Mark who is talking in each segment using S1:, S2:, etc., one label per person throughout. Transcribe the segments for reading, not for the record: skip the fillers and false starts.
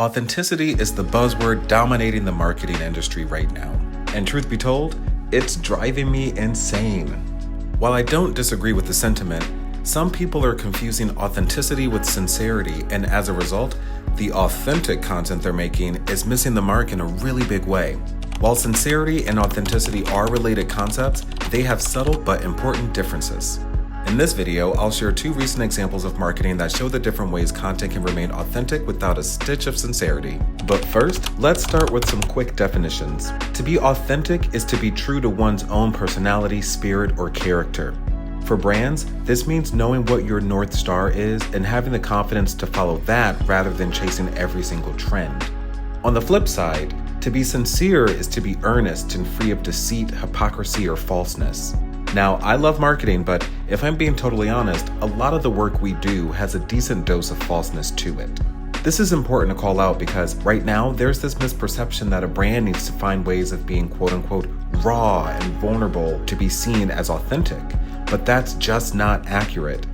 S1: Authenticity is the buzzword dominating the marketing industry right now. And truth be told, it's driving me insane. While I don't disagree with the sentiment, some people are confusing authenticity with sincerity, and as a result, the authentic content they're making is missing the mark in a really big way. While sincerity and authenticity are related concepts, they have subtle but important differences. In this video, I'll share 2 recent examples of marketing that show the different ways content can remain authentic without a stitch of sincerity. But first, let's start with some quick definitions. To be authentic is to be true to one's own personality, spirit, or character. For brands, this means knowing what your North Star is and having the confidence to follow that rather than chasing every single trend. On the flip side, to be sincere is to be earnest and free of deceit, hypocrisy, or falseness. Now, I love marketing, but if I'm being totally honest, a lot of the work we do has a decent dose of falseness to it. This is important to call out because right now there's this misperception that a brand needs to find ways of being quote-unquote raw and vulnerable to be seen as authentic, but that's just not accurate.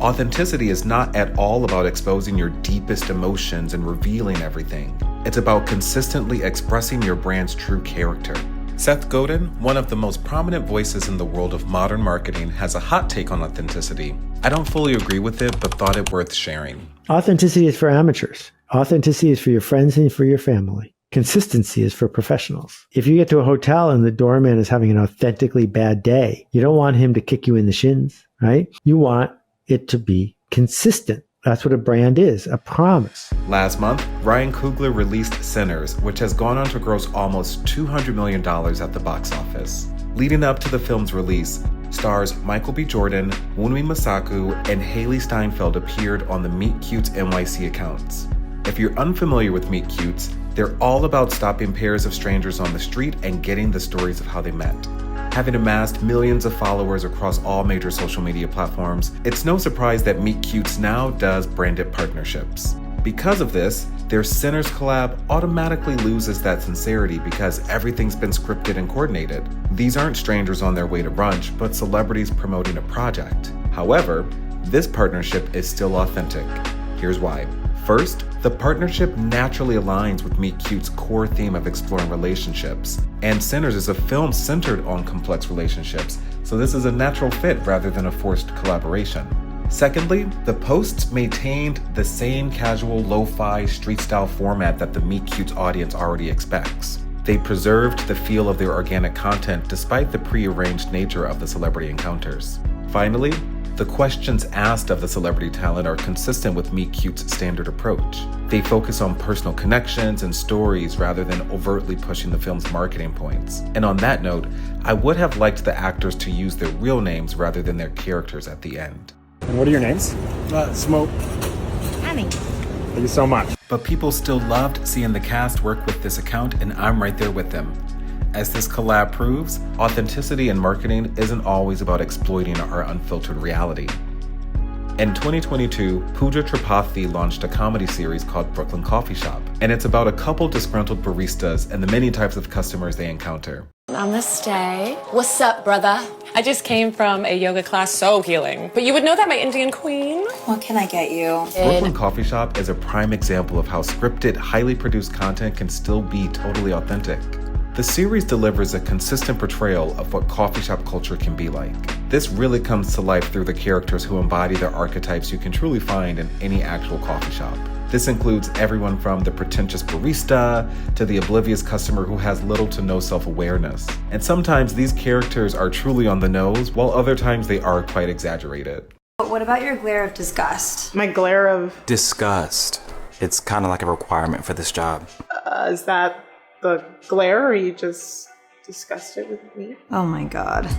S1: Authenticity is not at all about exposing your deepest emotions and revealing everything. It's about consistently expressing your brand's true character. Seth Goden, one of the most prominent voices in the world of modern marketing, has a hot take on authenticity. I don't fully agree with it, but thought it worth sharing.
S2: Authenticity is for amateurs. Authenticity is for your friends and for your family. Consistency is for professionals. If you get to a hotel and the doorman is having an authentically bad day, you don't want him to kick you in the shins, right? You want it to be consistent. That's what a brand is, a promise.
S1: Last month, Ryan Coogler released Sinners, which has gone on to gross almost $200 million at the box office. Leading up to the film's release, stars Michael B. Jordan, Wunmi Mosaku, and Haley Steinfeld appeared on the Meet Cutes NYC accounts. If you're unfamiliar with Meet Cutes, they're all about stopping pairs of strangers on the street and getting the stories of how they met. Having amassed millions of followers across all major social media platforms, it's no surprise that Meet Cutes now does branded partnerships. Because of this, their Sinners collab automatically loses that sincerity because everything's been scripted and coordinated. These aren't strangers on their way to brunch, but celebrities promoting a project. However, this partnership is still authentic. Here's why. First, the partnership naturally aligns with Meet Cute's core theme of exploring relationships, and Sinners is a film centered on complex relationships, so this is a natural fit rather than a forced collaboration. Secondly, the posts maintained the same casual, lo-fi, street-style format that the Meet Cute's audience already expects. They preserved the feel of their organic content despite the pre-arranged nature of the celebrity encounters. Finally, the questions asked of the celebrity talent are consistent with Meet Cute's standard approach. They focus on personal connections and stories rather than overtly pushing the film's marketing points. And on that note, I would have liked the actors to use their real names rather than their characters at the end.
S3: And what are your names?
S4: Smoke.
S5: Annie.
S3: Thank you so much.
S1: But people still loved seeing the cast work with this account, and I'm right there with them. As this collab proves, authenticity in marketing isn't always about exploiting our unfiltered reality. In 2022, Pooja Tripathi launched a comedy series called Brooklyn Coffee Shop, and it's about a couple disgruntled baristas and the many types of customers they encounter.
S5: Namaste. What's up, brother?
S6: I just came from a yoga class, so healing. But you would know that, my Indian queen.
S5: What can I get you?
S1: Brooklyn Coffee Shop is a prime example of how scripted, highly produced content can still be totally authentic. The series delivers a consistent portrayal of what coffee shop culture can be like. This really comes to life through the characters who embody the archetypes you can truly find in any actual coffee shop. This includes everyone from the pretentious barista to the oblivious customer who has little to no self-awareness. And sometimes these characters are truly on the nose, while other times they are quite exaggerated.
S7: But what about your glare of disgust?
S8: My glare of
S4: Disgust. It's kind of like a requirement for this job.
S8: is that the glare, or are you just disgusted with me?
S7: Oh my God.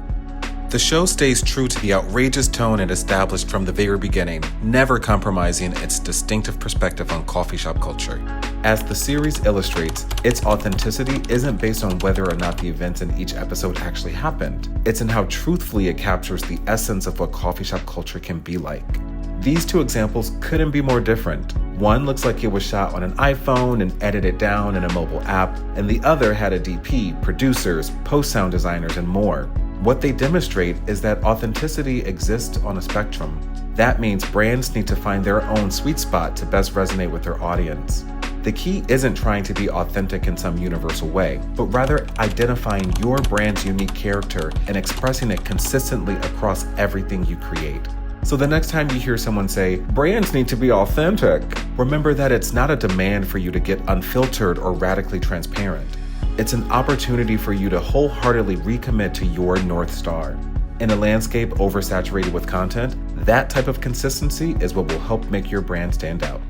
S1: The show stays true to the outrageous tone it established from the very beginning, never compromising its distinctive perspective on coffee shop culture. As the series illustrates, its authenticity isn't based on whether or not the events in each episode actually happened. It's in how truthfully it captures the essence of what coffee shop culture can be like. These 2 examples couldn't be more different. One looks like it was shot on an iPhone and edited down in a mobile app, and the other had a DP, producers, post-sound designers, and more. What they demonstrate is that authenticity exists on a spectrum. That means brands need to find their own sweet spot to best resonate with their audience. The key isn't trying to be authentic in some universal way, but rather identifying your brand's unique character and expressing it consistently across everything you create. So the next time you hear someone say, brands need to be authentic, remember that it's not a demand for you to get unfiltered or radically transparent. It's an opportunity for you to wholeheartedly recommit to your North Star. In a landscape oversaturated with content, that type of consistency is what will help make your brand stand out.